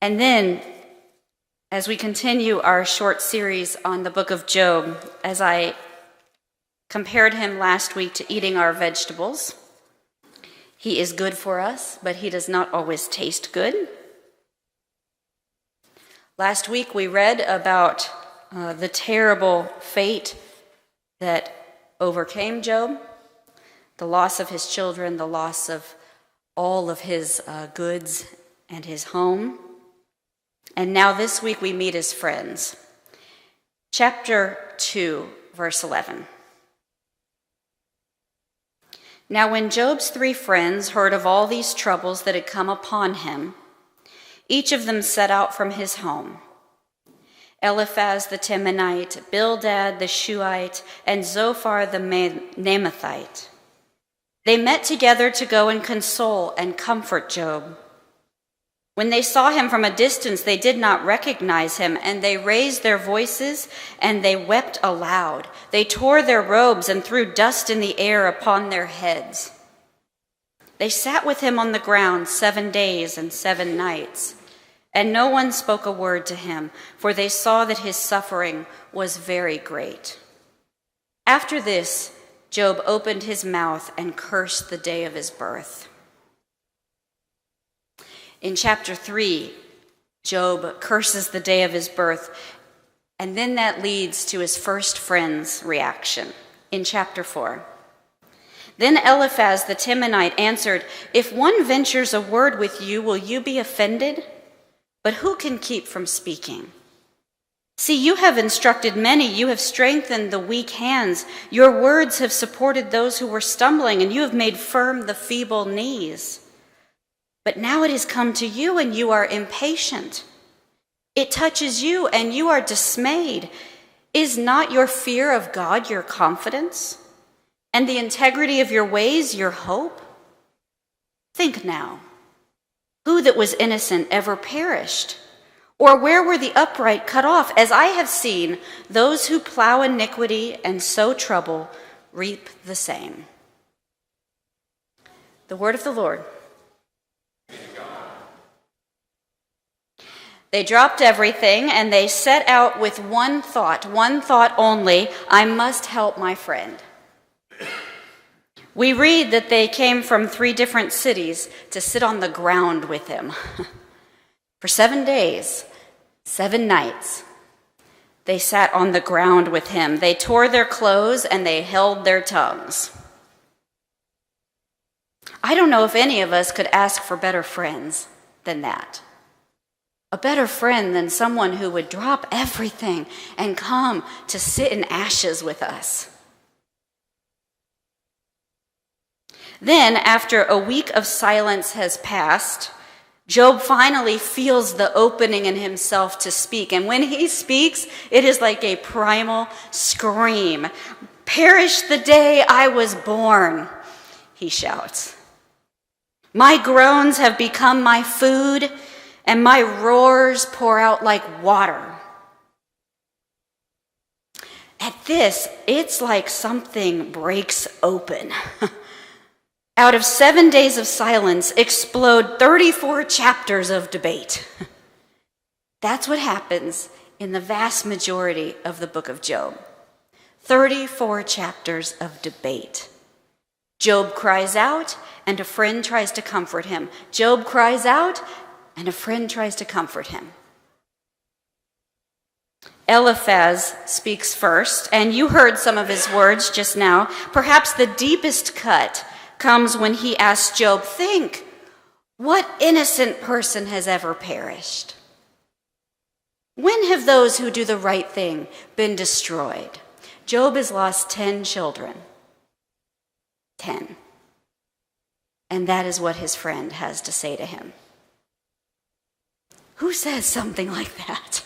And then, as we continue our short series on the book of Job, as I compared him last week to eating our vegetables, he is good for us, but he does not always taste good. Last week we read about the terrible fate that overcame Job, the loss of his children, the loss of all of his goods and his home. And now this week we meet as friends. Chapter 2, verse 11. Now when Job's 3 friends heard of all these troubles that had come upon him, each of them set out from his home. Eliphaz the Temanite, Bildad the Shuhite, and Zophar the Naamathite. They met together to go and console and comfort Job. When they saw him from a distance, they did not recognize him, and they raised their voices and they wept aloud. They tore their robes and threw dust in the air upon their heads. They sat with him on the ground 7 days and 7 nights, and no one spoke a word to him, for they saw that his suffering was very great. After this, Job opened his mouth and cursed the day of his birth. In chapter 3, Job curses the day of his birth, and then that leads to his first friend's reaction in chapter 4. Then Eliphaz the Temanite answered, "If one ventures a word with you, will you be offended? But who can keep from speaking? See, you have instructed many, you have strengthened the weak hands. Your words have supported those who were stumbling, and you have made firm the feeble knees. But now it has come to you, and you are impatient. It touches you, and you are dismayed. Is not your fear of God your confidence, and the integrity of your ways your hope? Think now, who that was innocent ever perished? Or where were the upright cut off? As I have seen, those who plow iniquity and sow trouble reap the same." The word of the Lord. They dropped everything and they set out with one thought only: I must help my friend. We read that they came from 3 different cities to sit on the ground with him. For 7 days, 7 nights, they sat on the ground with him. They tore their clothes and they held their tongues. I don't know if any of us could ask for better friends than that. A better friend than someone who would drop everything and come to sit in ashes with us. Then, after a week of silence has passed, Job finally feels the opening in himself to speak. And when he speaks, it is like a primal scream. "Perish the day I was born," he shouts. "My groans have become my food, and my roars pour out like water." At this, it's like something breaks open. Out of 7 days of silence explode 34 chapters of debate. That's what happens in the vast majority of the book of Job. 34 chapters of debate. Job cries out, and a friend tries to comfort him. Job cries out, and a friend tries to comfort him. Eliphaz speaks first, and you heard some of his words just now. Perhaps the deepest cut comes when he asks Job, "Think, what innocent person has ever perished? When have those who do the right thing been destroyed?" Job has lost 10 children. 10. And that is what his friend has to say to him. Who says something like that?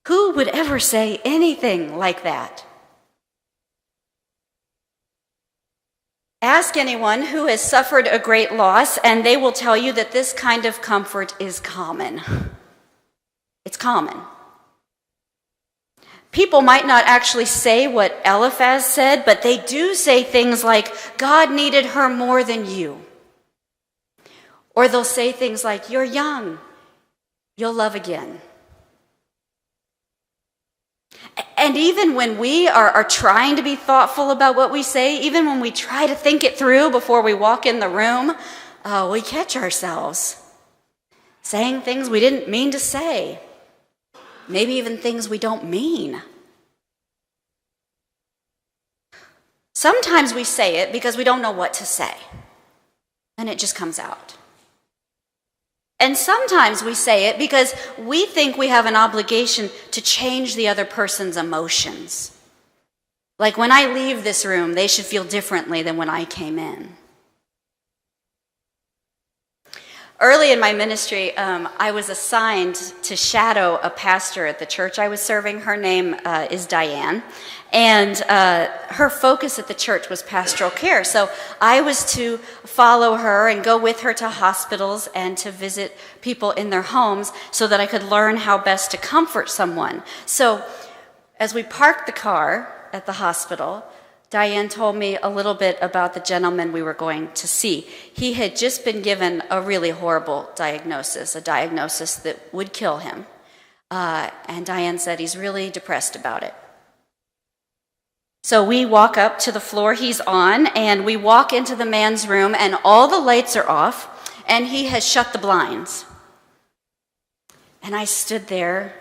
Who would ever say anything like that? Ask anyone who has suffered a great loss, and they will tell you that this kind of comfort is common. It's common. People might not actually say what Eliphaz said, but they do say things like, "God needed her more than you." Or they'll say things like, "You're young you'll love again. And even when we are trying to be thoughtful about what we say, even when we try to think it through before we walk in the room, we catch ourselves saying things we didn't mean to say, maybe even things we don't mean. Sometimes we say it because we don't know what to say, and it just comes out. And sometimes we say it because we think we have an obligation to change the other person's emotions. Like, when I leave this room, they should feel differently than when I came in. Early in my ministry, I was assigned to shadow a pastor at the church I was serving. Her name is Diane, and her focus at the church was pastoral care. So I was to follow her and go with her to hospitals and to visit people in their homes so that I could learn how best to comfort someone. So as we parked the car at the hospital, Diane told me a little bit about the gentleman we were going to see. He had just been given a really horrible diagnosis, a diagnosis that would kill him. And Diane said he's really depressed about it. So we walk up to the floor he's on, and we walk into the man's room, and all the lights are off, and he has shut the blinds. And I stood there,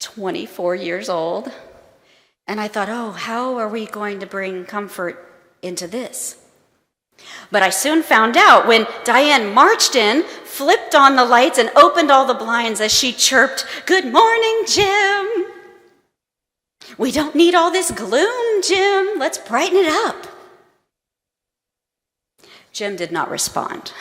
24 years old, and I thought, oh, how are we going to bring comfort into this? But I soon found out when Diane marched in, flipped on the lights, and opened all the blinds as she chirped, "Good morning, Jim. We don't need all this gloom, Jim. Let's brighten it up." Jim did not respond.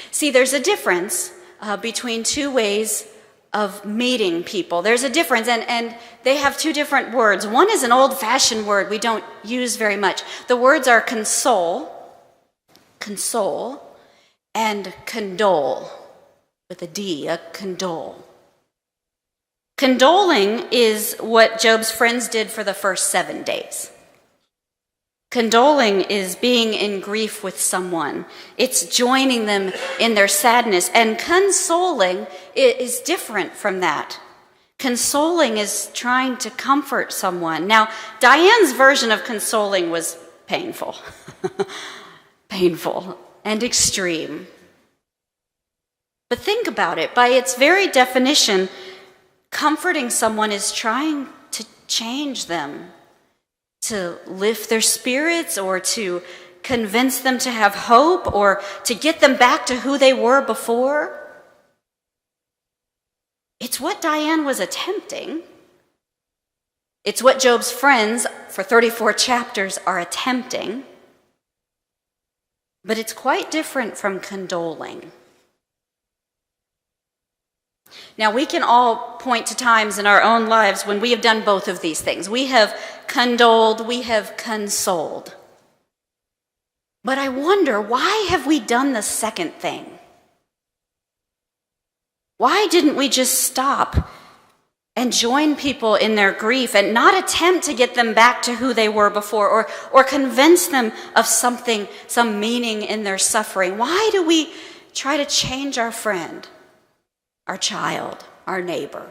See, there's a difference between two ways of meeting people. There's a difference, and they have two different words. One is an old-fashioned word we don't use very much. The words are console, and condole, with a D, a condole. Condoling is what Job's friends did for the first 7 days. Condoling is being in grief with someone. It's joining them in their sadness. And consoling is different from that. Consoling is trying to comfort someone. Now, Diane's version of consoling was painful. Painful and extreme. But think about it. By its very definition, comforting someone is trying to change them, to lift their spirits, or to convince them to have hope, or to get them back to who they were before. It's what Diane was attempting. It's what Job's friends for 34 chapters are attempting. But it's quite different from condoling. Now, we can all point to times in our own lives when we have done both of these things. We have condoled, we have consoled. But I wonder, why have we done the second thing? Why didn't we just stop and join people in their grief and not attempt to get them back to who they were before, or convince them of something, some meaning in their suffering? Why do we try to change our friend, our child, our neighbor?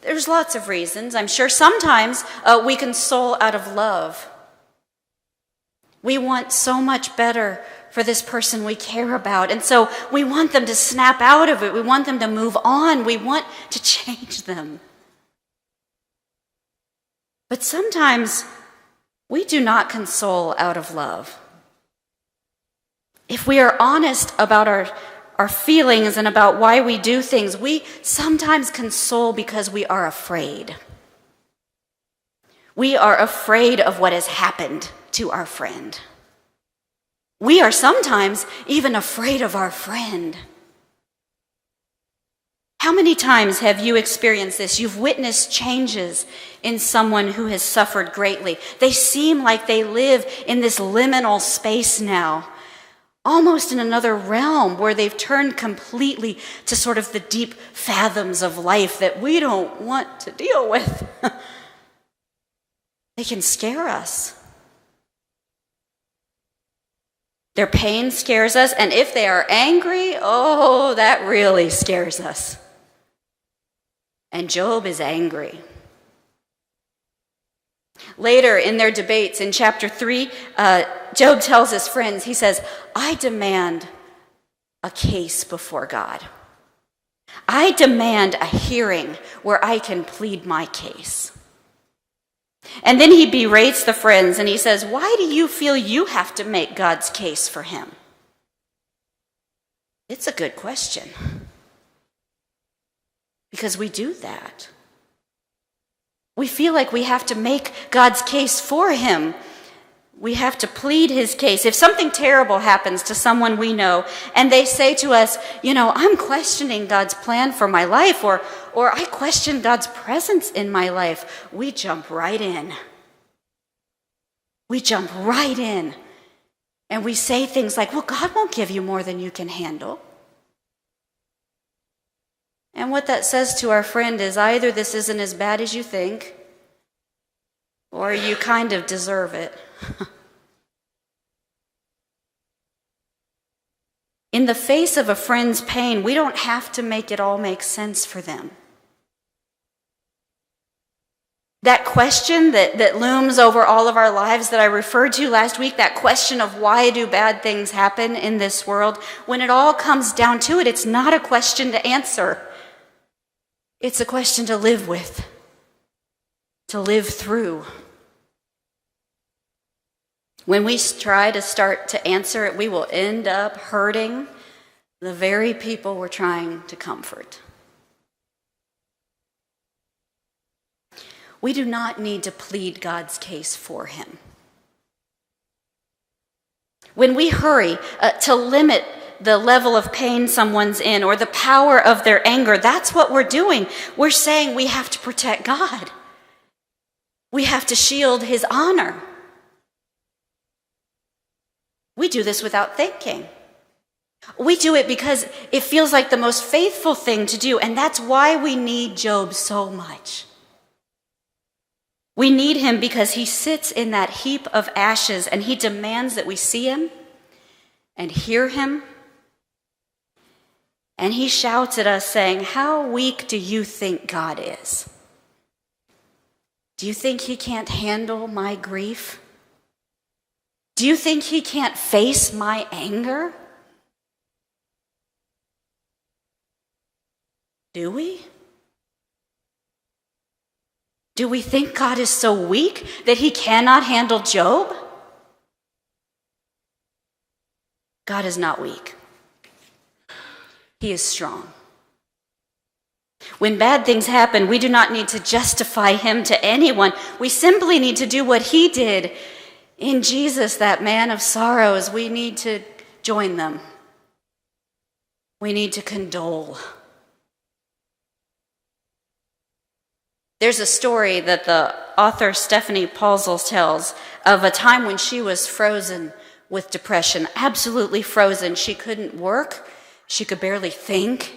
There's lots of reasons. I'm sure sometimes we console out of love. We want so much better for this person we care about, and so we want them to snap out of it. We want them to move on. We want to change them. But sometimes we do not console out of love. If we are honest about our feelings and about why we do things, we sometimes console because we are afraid. We are afraid of what has happened to our friend. We are sometimes even afraid of our friend. How many times have you experienced this? You've witnessed changes in someone who has suffered greatly. They seem like they live in this liminal space now, almost in another realm where they've turned completely to sort of the deep fathoms of life that we don't want to deal with. They can scare us. Their pain scares us, and if they are angry, oh, that really scares us. And Job is angry. Later in their debates in chapter 3, Job tells his friends, he says, I demand a case before God. I demand a hearing where I can plead my case. And then he berates the friends and he says, why do you feel you have to make God's case for him? It's a good question. Because we do that. We feel like we have to make God's case for him. We have to plead his case. If something terrible happens to someone we know and they say to us, I'm questioning God's plan for my life, or I question God's presence in my life, we jump right in. We jump right in. And we say things like, well, God won't give you more than you can handle. And what that says to our friend is either this isn't as bad as you think, or you kind of deserve it. In the face of a friend's pain, we don't have to make it all make sense for them. That question that looms over all of our lives that I referred to last week, that question of why do bad things happen in this world, when it all comes down to it, it's not a question to answer. It's a question to live with, to live through. When we try to start to answer it, we will end up hurting the very people we're trying to comfort. We do not need to plead God's case for him. When we hurry to limit the level of pain someone's in or the power of their anger, that's what we're doing. We're saying we have to protect God. We have to shield his honor. We do this without thinking. We do it because it feels like the most faithful thing to do, and that's why we need Job so much. We need him because he sits in that heap of ashes and he demands that we see him and hear him. And he shouts at us saying, how weak do you think God is? Do you think he can't handle my grief? Do you think he can't face my anger? Do we? Do we think God is so weak that he cannot handle Job? God is not weak. He is strong. When bad things happen, we do not need to justify him to anyone. We simply need to do what he did in Jesus, that man of sorrows. We need to join them. We need to condole. There's a story that the author Stephanie Paulzel tells of a time when she was frozen with depression, absolutely frozen. She couldn't work. She could barely think.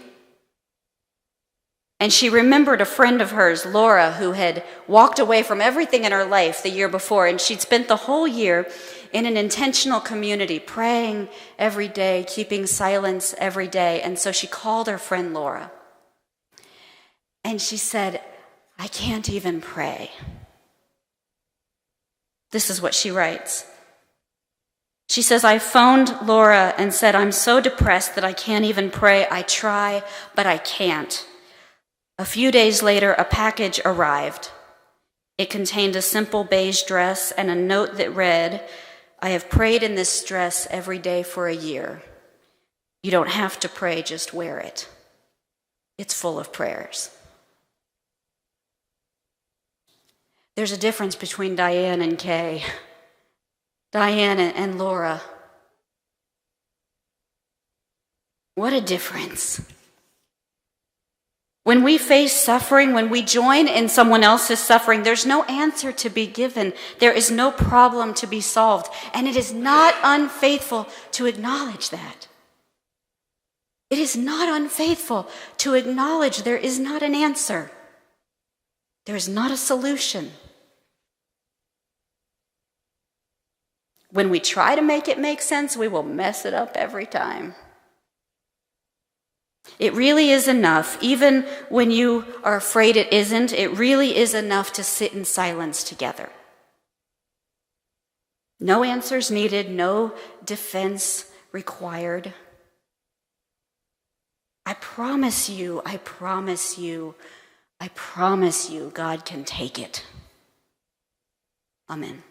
And she remembered a friend of hers, Laura, who had walked away from everything in her life the year before, and she'd spent the whole year in an intentional community, praying every day, keeping silence every day. And so she called her friend Laura. And she said, I can't even pray. This is what she writes. She says, I phoned Laura and said, I'm so depressed that I can't even pray. I try, but I can't. A few days later, a package arrived. It contained a simple beige dress and a note that read, I have prayed in this dress every day for a year. You don't have to pray, just wear it. It's full of prayers. There's a difference between Diane and Kay, Diane and Laura. What a difference. When we face suffering, when we join in someone else's suffering, there's no answer to be given. There is no problem to be solved. And it is not unfaithful to acknowledge that. It is not unfaithful to acknowledge there is not an answer. There is not a solution. When we try to make it make sense, we will mess it up every time. It really is enough, even when you are afraid it isn't, it really is enough to sit in silence together. No answers needed, no defense required. I promise you, God can take it. Amen.